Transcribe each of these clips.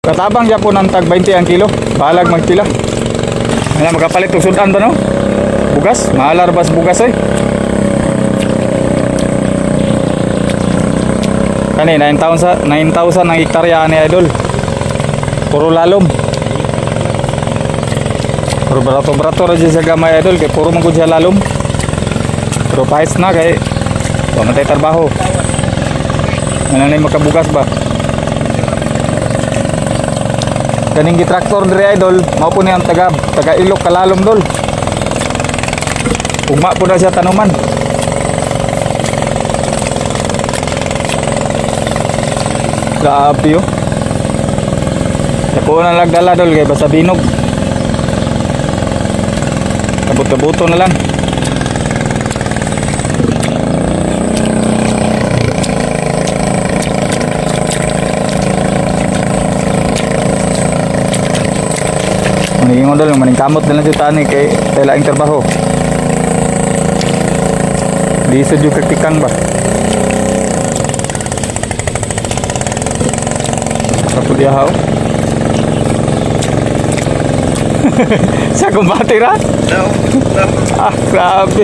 Katabang siya po ng tag 20 ang kilo. Balag magpila. Ano, magkapalit og sudan ba no? Bugas, mahalar bas bugas ay. Kani 9,000 ang hektarya ni idol. Puro lalom. Puro barato-barato ra sa gamay idol kay puro man gud siya lalom. Pero pahis na kay wa man tay trabaho. Ano na makabugas ba? Kaning gitraktor diri idol, mao po niyang taga ilok kalalom dol. Ugma po na siya tanuman. Grabe yo. Ako na nagdala dol kay basta binog. Kabut-kabuto na lang. Maningin dol, maning kamot na lang siya tani kay laing trabaho. Di sa jud kaktikang ba. Kapag dia haw. Sa kumbate ra? No. Ah, grabe.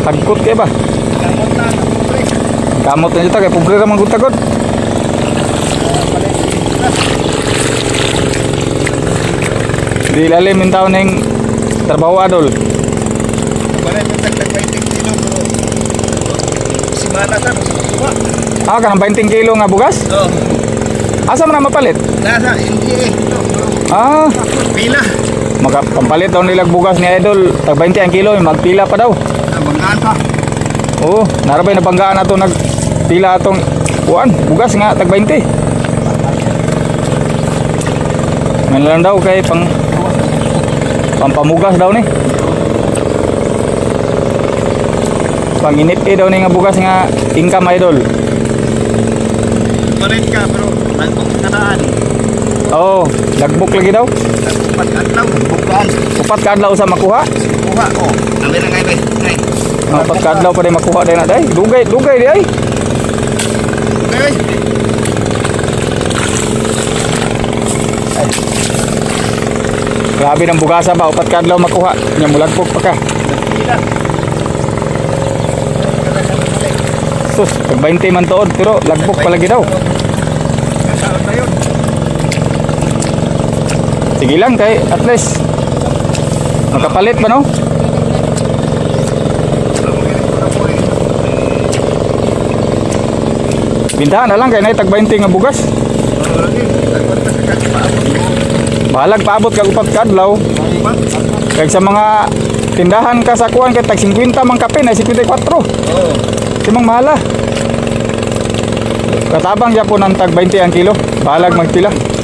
Tagkot kay ba? Kamot na dito kay pobre ra man gud tagod. Di lalim yung tao ng trabaho adol. Balik mo tagtag 20 kilo bro. Simana ta no sa Ah, kanang 20 kilo nga bugas? Oh. Asa man na mapalit? Nasa NDA no bro. Ah, Pila. pampalit daw nilag bugas ni idol. Tag 20 ang kilo, magpila pa daw. Nabanggaan pa. Oo, narabay na banggaan ato nagpila atong kuan, bugas nga tag 20. Man lang daw kay pampamugas daw ni. Panginit daw ni nga bugas nga income idol. Balik ka bro. Lagbok sa kanaan. Oo, lagbok lagi daw. Upat ka adlaw. Bukaan. Upat ka adlaw sa makuha. Kuha ko. Kami na ngay. Upat ka adlaw pa din makuha din na day. Dugay di ay. Okay. Grabe ng bugasa ba, upat ka adlaw makuha. Nya mulagpok pa ka. Pila. Sus, tag 20 man tuod pero lagbok pa lagi daw. Saan na yun? Sige lang kay at least makapalit ba no? Bintahan na lang kay nay tag 20 nga bugas. Balag paabot kag upat ka adlaw. Kay sa mga tindahan kasakuan kay tag 50 man kape na 54. Oo. Timang mahala. Katabang siya po ng tag 20 ang kilo. Balag magpila.